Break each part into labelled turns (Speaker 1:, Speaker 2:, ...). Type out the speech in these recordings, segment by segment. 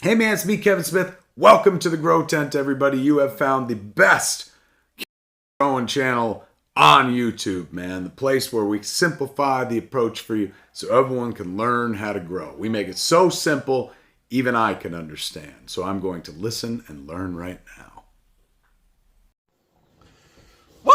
Speaker 1: Hey man, it's me, Kevin Smith. Welcome to the Grow Tent, everybody. You have found the best growing channel on YouTube, man. The place where we simplify the approach for you so everyone can learn how to grow. We make it so simple, even I can understand. So I'm going to listen and learn right now.
Speaker 2: Woo!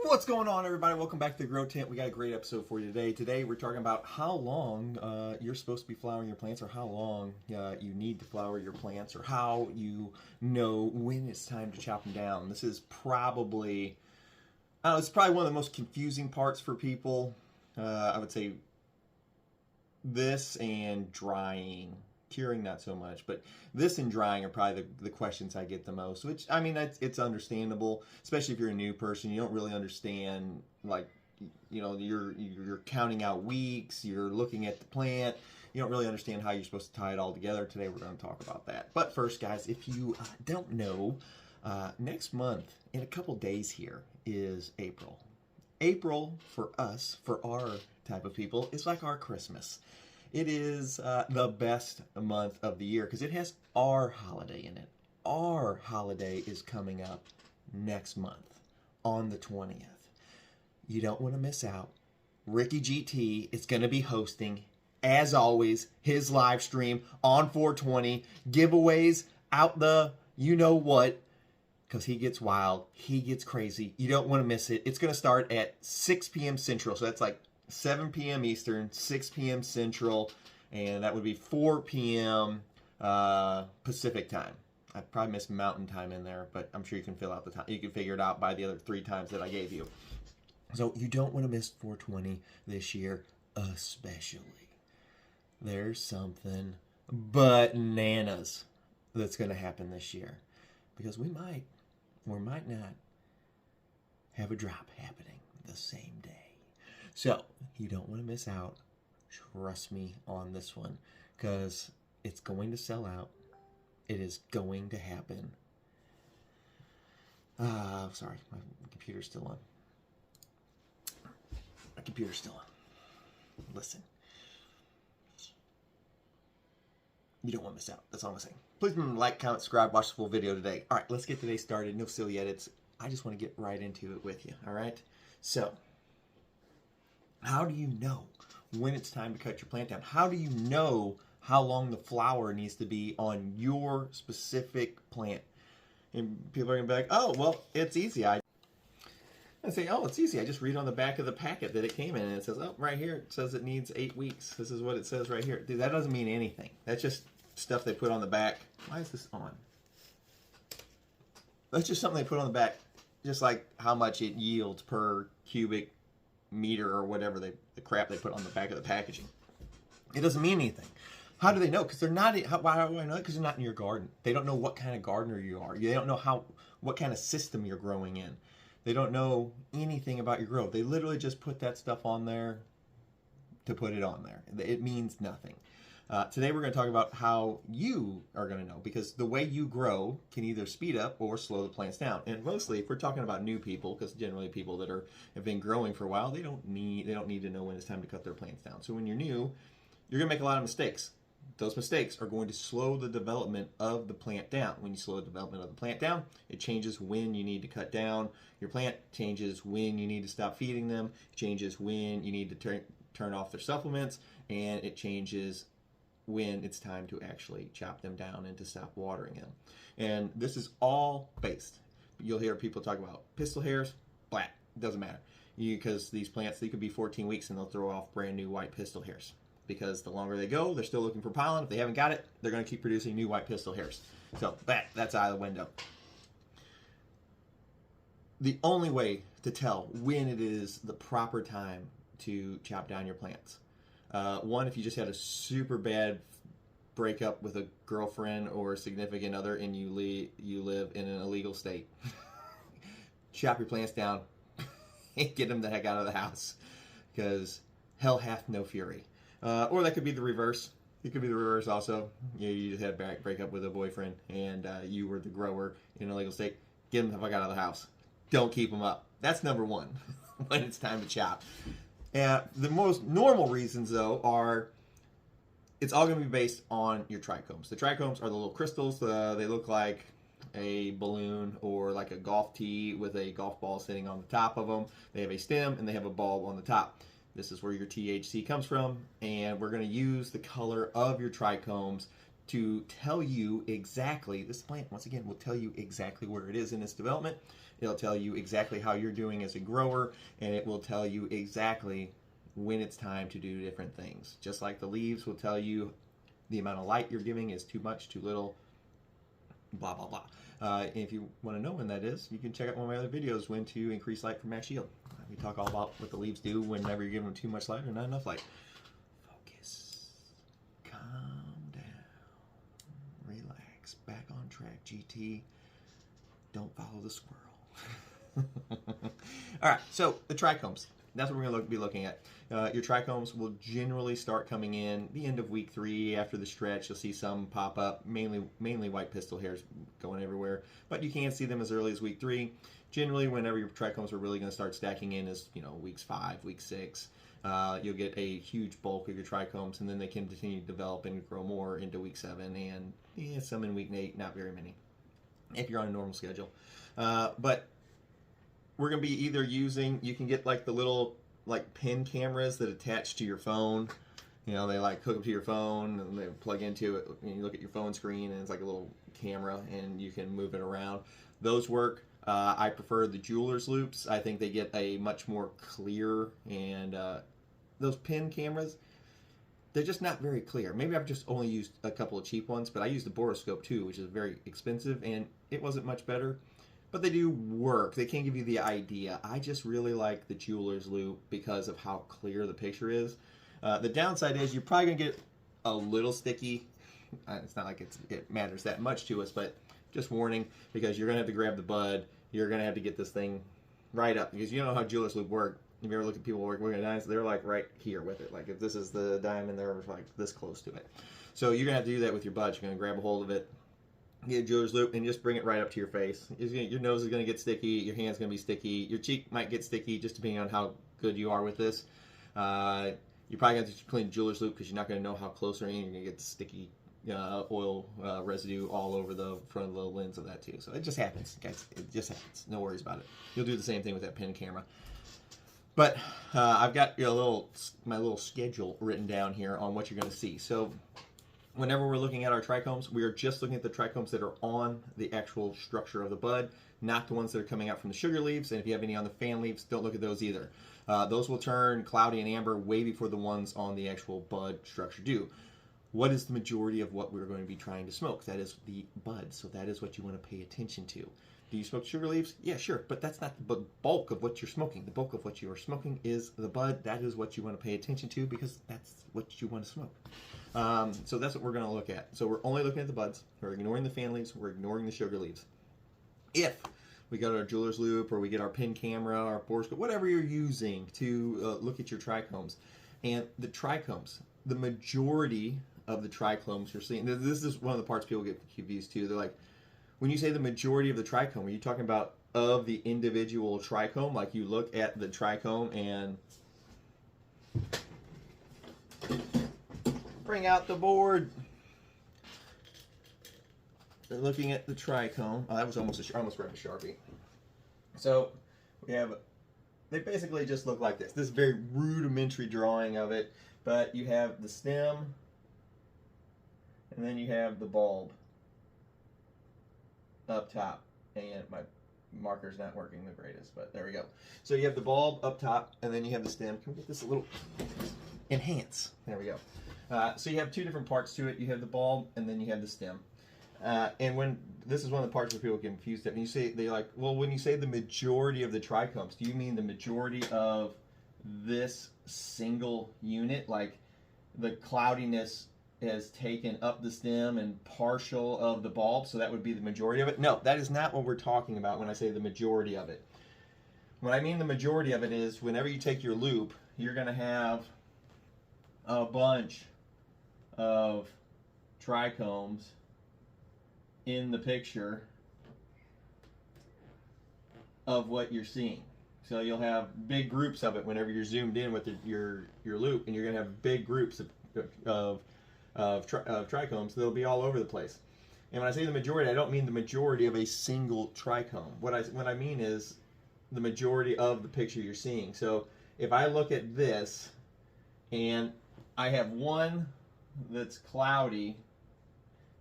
Speaker 2: What's going on, everybody? Welcome back to the Grow Tent. We got a great episode for you today. Today, we're talking about how long you're supposed to be flowering your plants, or how long you need to flower your plants, or how you know when it's time to chop them down. This is probably, I don't know, it's probably one of the most confusing parts for people. I would say this and drying. Curing, not so much, but this and drying are probably the questions I get the most, which, I mean, it's understandable, especially if you're a new person. You don't really understand, like, you know, you're counting out weeks, you're looking at the plant, you don't really understand how you're supposed to tie it all together. Today we're going to talk about that. But first, guys, if you don't know, next month, in a couple days here, is April. April, for us, for our type of people, is like our Christmas. It is the best month of the year because it has our holiday in it. Our holiday is coming up next month on the 20th. You don't want to miss out. Ricky GT is going to be hosting, as always, his live stream on 420. Giveaways out the you-know-what, because he gets wild. He gets crazy. You don't want to miss it. It's going to start at 6 p.m. Central, so that's like 7 p.m. Eastern, 6 p.m. Central, and that would be 4 p.m. Pacific time. I probably missed Mountain time in there, but I'm sure you can fill out the time. You can figure it out by the other 3 times that I gave you. So you don't want to miss 420 this year, especially. There's something bananas that's going to happen this year, because we might or might not have a drop happening the same day. So, you don't want to miss out. Trust me on this one, because it's going to sell out. It is going to happen. Sorry, my computer's still on. My computer's still on. Listen. You don't want to miss out. That's all I'm saying. Please remember to like, comment, subscribe, watch the full video today. All right, let's get today started. No silly edits. I just want to get right into it with you, all right? So, how do you know when it's time to cut your plant down? How do you know how long the flower needs to be on your specific plant? And people are going to be like, oh, well, it's easy. I say, oh, it's easy. I just read on the back of the packet that it came in, and it says, oh, right here, it says it needs 8 weeks. This is what it says right here. Dude, that doesn't mean anything. That's just stuff they put on the back. Why is this on? That's just something they put on the back, just like how much it yields per cubic meter or whatever the crap they put on the back of the packaging. It doesn't mean anything. How do they know? Because they're not. Why do I know? Because they're not in your garden. They don't know what kind of gardener you are. They don't know what kind of system you're growing in. They don't know anything about your growth. They literally just put that stuff on there to put it on there. It means nothing. Today we're going to talk about how you are going to know, because the way you grow can either speed up or slow the plants down. And mostly, if we're talking about new people, because generally people that have been growing for a while, they don't need to know when it's time to cut their plants down. So when you're new, you're going to make a lot of mistakes. Those mistakes are going to slow the development of the plant down. When you slow the development of the plant down, it changes when you need to cut down your plant, changes when you need to stop feeding them, changes when you need to turn off their supplements, and it changes when it's time to actually chop them down and to stop watering them. And this is all based. You'll hear people talk about pistil hairs, black, doesn't matter. Because these plants, they could be 14 weeks and they'll throw off brand new white pistil hairs. Because the longer they go, they're still looking for pollen. If they haven't got it, they're going to keep producing new white pistil hairs. So that's out of the window. The only way to tell when it is the proper time to chop down your plants. One, if you just had a super bad breakup with a girlfriend or a significant other and you live in an illegal state, chop your plants down and get them the heck out of the house, because hell hath no fury. Or that could be the reverse. It could be the reverse also. You just had a breakup with a boyfriend and you were the grower in a legal state. Get them the fuck out of the house. Don't keep them up. That's number one when it's time to chop. The most normal reasons, though, are it's all going to be based on your trichomes. The trichomes are the little crystals. They look like a balloon or like a golf tee with a golf ball sitting on the top of them. They have a stem and they have a bulb on the top. This is where your THC comes from, and we're going to use the color of your trichomes to tell you exactly, this plant, once again, will tell you exactly where it is in its development. It'll tell you exactly how you're doing as a grower, and it will tell you exactly when it's time to do different things. Just like the leaves will tell you the amount of light you're giving is too much, too little, blah, blah, blah. If you want to know when that is, you can check out one of my other videos, when to increase light for max yield. We talk all about what the leaves do whenever you're giving them too much light or not enough light. Focus. Calm down. Relax. Back on track, GT. Don't follow the squirrel. All right, so the trichomes. That's what we're going to be looking at. Your trichomes will generally start coming in the end of week 3. After the stretch, you'll see some pop up, mainly white pistil hairs going everywhere. But you can see them as early as week 3. Generally, whenever your trichomes are really going to start stacking in is, weeks 5, week 6. You'll get a huge bulk of your trichomes, and then they can continue to develop and grow more into week 7, and some in week 8, not very many, if you're on a normal schedule. But we're going to be either using, you can get like the little pin cameras that attach to your phone. They hook up to your phone and they plug into it, and you look at your phone screen and it's like a little camera and you can move it around. Those work. I prefer the jeweler's loops. I think they get a much more clear, and those pin cameras, they're just not very clear. Maybe I've just only used a couple of cheap ones, but I used the boroscope too, which is very expensive, and it wasn't much better. But they do work. They can give you the idea. I just really like the jeweler's loop because of how clear the picture is. The downside is you're probably going to get a little sticky. It's not like it matters that much to us, but just warning, because you're going to have to grab the bud. You're going to have to get this thing right up, because you know how jeweler's loop work. If you ever look at people working at diamonds, they're like right here with it. Like if this is the diamond, they're like this close to it. So you're going to have to do that with your bud. You're going to grab a hold of it, get a jeweler's loop, and just bring it right up to your face. Your nose is going to get sticky. Your hand's going to be sticky. Your cheek might get sticky, just depending on how good you are with this. You're probably going to have to clean the jeweler's loop, because you're not going to know how close or anything. You're going to get the sticky oil residue all over the front of the lens of that too. So it just happens, guys. It just happens. No worries about it. You'll do the same thing with that pin camera. But I've got my little schedule written down here on what you're going to see. So whenever we're looking at our trichomes, we are just looking at the trichomes that are on the actual structure of the bud, not the ones that are coming out from the sugar leaves. And if you have any on the fan leaves, don't look at those either. Those will turn cloudy and amber way before the ones on the actual bud structure do. What is the majority of what we're going to be trying to smoke? That is the bud, so that is what you want to pay attention to. Do you smoke sugar leaves? Yeah, sure, but that's not the bulk of what you're smoking. The bulk of what you are smoking is the bud. That is what you want to pay attention to, because that's what you want to smoke. So that's what we're going to look at. So we're only looking at the buds. We're ignoring the fan leaves. We're ignoring the sugar leaves. If we got our jeweler's loop, or we get our pin camera, our boroscope, whatever you're using to look at your trichomes, and the trichomes, the majority of the trichomes you're seeing, this is one of the parts people get confused too. They're like, when you say the majority of the trichome, are you talking about of the individual trichome? Like you look at the trichome and bring out the board. They're looking at the trichome. Oh, that was almost I almost grabbed a Sharpie. So we have, they basically just look like this. This is a very rudimentary drawing of it, but you have the stem, and then you have the bulb up top. And my marker's not working the greatest, but there we go. So you have the bulb up top, and then you have the stem. Can we get this a little enhance? There we go. So you have two different parts to it. You have the bulb, and then you have the stem. And when this is one of the parts where people get confused at, and you say, they're like, well, when you say the majority of the trichomes, do you mean the majority of this single unit? Like the cloudiness has taken up the stem and partial of the bulb, so that would be the majority of it? No, that is not what we're talking about when I say the majority of it. When I mean the majority of it is, whenever you take your loop, you're going to have a bunch of trichomes in the picture of what you're seeing. So you'll have big groups of it whenever you're zoomed in with your loop, and you're going to have big groups of of trichomes, they'll be all over the place. And when I say the majority, I don't mean the majority of a single trichome. What I mean is the majority of the picture you're seeing. So if I look at this and I have one that's cloudy,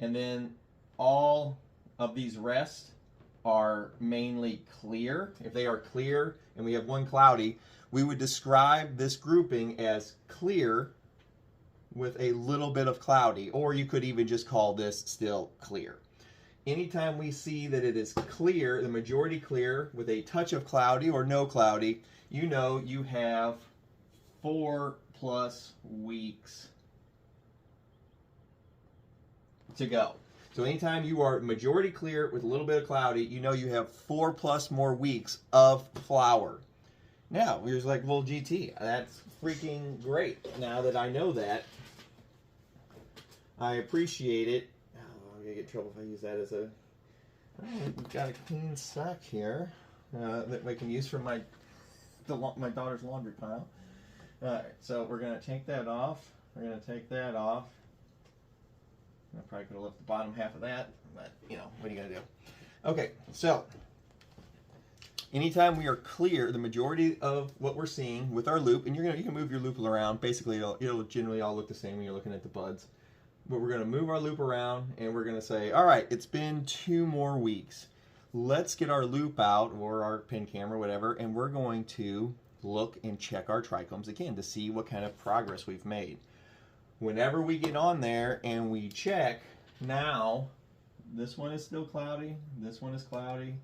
Speaker 2: and then all of these rest are mainly clear. If they are clear and we have one cloudy, we would describe this grouping as clear with a little bit of cloudy, or you could even just call this still clear. Anytime we see that it is clear, the majority clear with a touch of cloudy or no cloudy, you know you have 4+ weeks to go. So anytime you are majority clear with a little bit of cloudy, you know you have 4+ more weeks of flower. Now, you're just like, well, GT, that's freaking great. Now that I know that, I appreciate it. Oh, I'm going to get in trouble if I use that as a... We've got a clean sack here that we can use for my daughter's laundry pile. Alright, so we're going to take that off. We're going to take that off. I probably could have left the bottom half of that, but, you know, what are you going to do? Okay, so anytime we are clear, the majority of what we're seeing with our loop, and you can move your loop around. Basically, it'll generally all look the same when you're looking at the buds. But we're going to move our loop around, and we're going to say, all right, it's been 2 more weeks. Let's get our loop out, or our pin camera, whatever, and we're going to look and check our trichomes again to see what kind of progress we've made. Whenever we get on there and we check, now this one is still cloudy, this one is cloudy,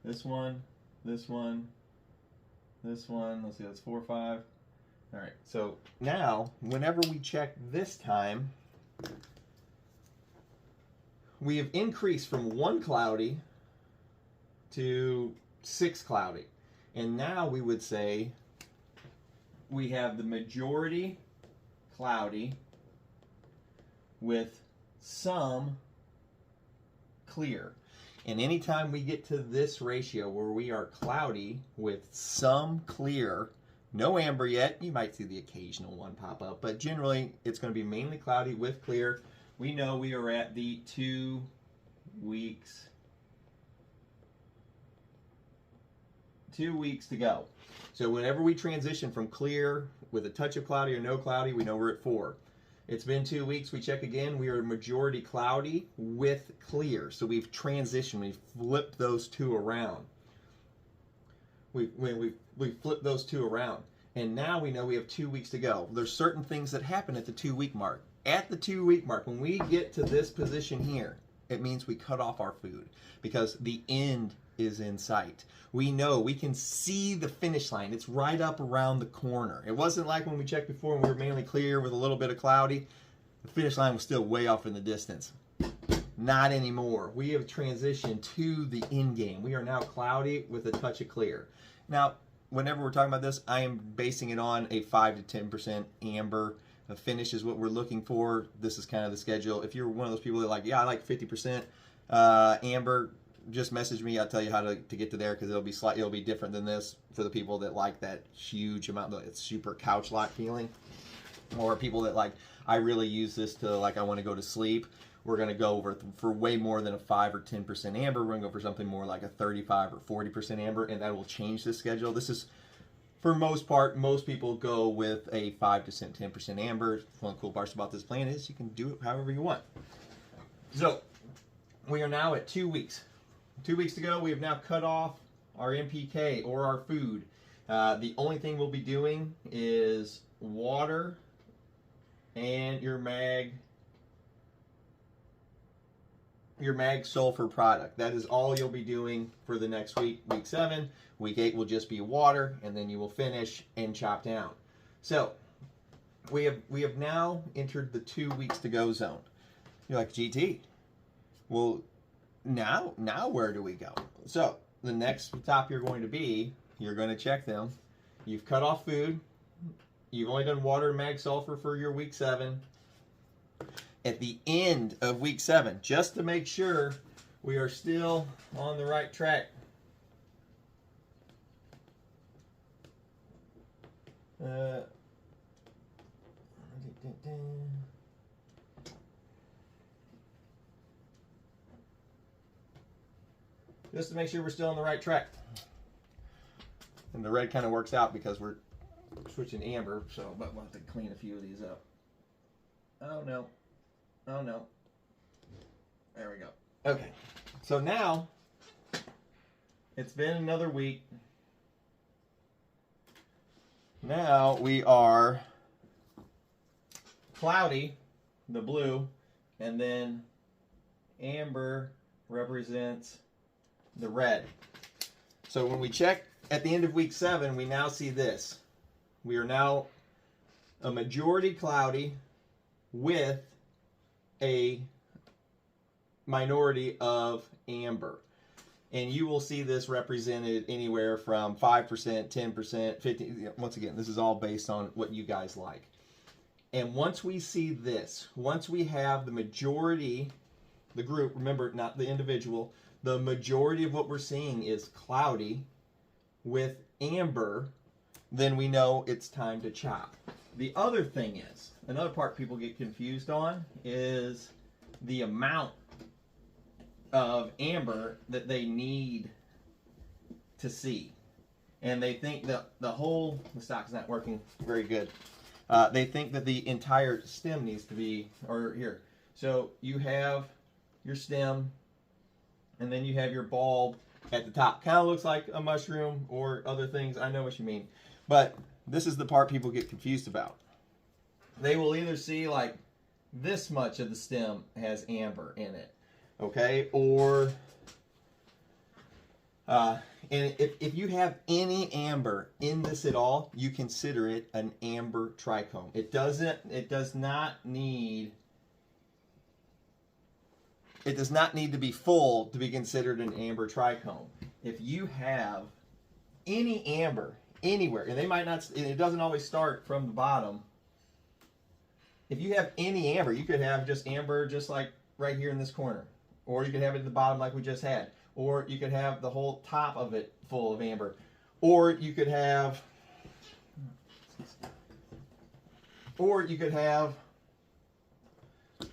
Speaker 2: this one, this one, this one, let's see, that's 4, 5. All right, so now whenever we check this time, we have increased from 1 cloudy to 6 cloudy. And now we would say we have the majority cloudy with some clear. And anytime we get to this ratio where we are cloudy with some clear, no amber yet, you might see the occasional one pop up, but generally it's going to be mainly cloudy with clear. We know we are at the 2 weeks. 2 weeks to go. So whenever we transition from clear with a touch of cloudy or no cloudy, we know we're at 4. It's been 2 weeks, we check again, we are majority cloudy with clear. So we've transitioned, we've flipped those two around. We've flipped those two around. And now we know we have 2 weeks to go. There's certain things that happen at the 2 week mark. At the 2 week mark, when we get to this position here, it means we cut off our food because the end is in sight. We know, we can see the finish line. It's right up around the corner. It wasn't like when we checked before and we were mainly clear with a little bit of cloudy. The finish line was still way off in the distance. Not anymore. We have transitioned to the end game. We are now cloudy with a touch of clear. Now, whenever we're talking about this, I am basing it on a 5 to 10% amber. The finish is what we're looking for. This is kind of the schedule. If you're one of those people that like, yeah, I like 50% amber, just message me. I'll tell you how to get to there because it'll be different than this for the people that like that huge amount. It's super couch-like feeling, or people that like, I really use this to like, I want to go to sleep. We're going to go for way more than a 5 or 10% amber. We're going to go for something more like a 35 or 40% amber, and that will change the schedule. This is, for most part, most people go with a 5 to 10% amber. One of the cool parts about this plan is you can do it however you want. So we are now at 2 weeks. 2 weeks to go. We have now cut off our NPK or our food. The only thing we'll be doing is water and your mag sulfur product. That is all you'll be doing for the next week, week 7. Week 8 will just be water, and then you will finish and chop down. So we have now entered the 2 weeks to go zone. You're like, GT, well, now where do we go? So the next stop you're going to check them. You've cut off food. You've only done water and mag sulfur for your week 7. At the end of week 7, just to make sure we are still on the right track. just to make sure we're still on the right track. And the red kind of works out because we're switching amber, so but we'll have to clean a few of these up. Oh no. Oh no. There we go. Okay. So now it's been another week. Now we are cloudy, the blue, and then amber represents the red. So when we check at the end of week 7, we now see this. We are now a majority cloudy with a minority of amber. And you will see this represented anywhere from 5%, 10%, 15%. Once again, this is all based on what you guys like. And once we see this, once we have the majority, the group, remember, not the individual, the majority of what we're seeing is cloudy with amber, then we know it's time to chop. The other thing is, another part people get confused on is the amount of amber that they need to see. And they think that the stock's not working very good. They think that the entire stem needs to be, or here. So you have your stem, and then you have your bulb at the top. Kind of looks like a mushroom or other things. I know what you mean. But this is the part people get confused about. They will either see like this much of the stem has amber in it. Okay? Or, and if you have any amber in this at all, you consider it an amber trichome. It does not need to be full to be considered an amber trichome. If you have any amber anywhere, and it doesn't always start from the bottom. If you have any amber, you could have just amber just like right here in this corner. Or you could have it at the bottom like we just had. Or you could have the whole top of it full of amber. Or you could have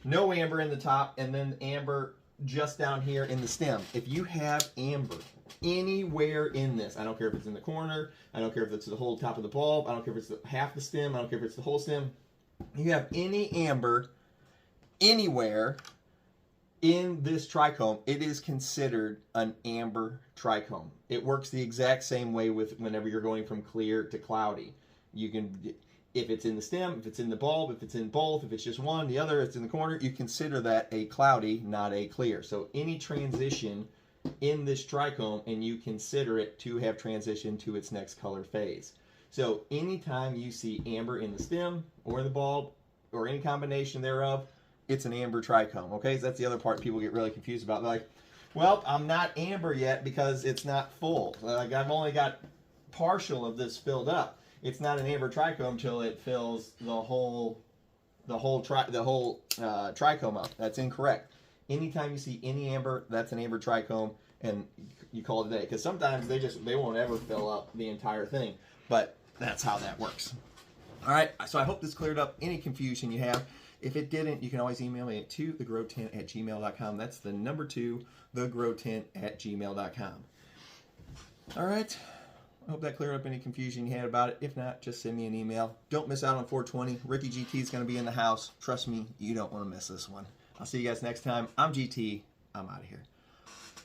Speaker 2: no amber in the top and then amber just down here in the stem. If you have amber anywhere in this, I don't care if it's in the corner, I don't care if it's the whole top of the bulb, I don't care if it's half the stem, I don't care if it's the whole stem. You have any amber anywhere in this trichome, it is considered an amber trichome. It works the exact same way with whenever you're going from clear to cloudy. You can, if it's in the stem, if it's in the bulb, if it's in both, if it's just one, the other, it's in the corner, you consider that a cloudy, not a clear. So any transition in this trichome, and you consider it to have transitioned to its next color phase. So anytime you see amber in the stem or the bulb or any combination thereof, it's an amber trichome. Okay, so that's the other part people get really confused about. They're like, well, I'm not amber yet because it's not full. Like I've only got partial of this filled up. It's not an amber trichome till it fills the whole trichome up. That's incorrect. Anytime you see any amber, that's an amber trichome, and you call it a day. Because sometimes they won't ever fill up the entire thing. But that's how that works. All right, so I hope this cleared up any confusion you have. If it didn't, you can always email me at 2thegrowtent@gmail.com. That's the number 2, thegrowtent@gmail.com. All right, I hope that cleared up any confusion you had about it. If not, just send me an email. Don't miss out on 420. Ricky GT is going to be in the house. Trust me, you don't want to miss this one. I'll see you guys next time. I'm GT. I'm out of here.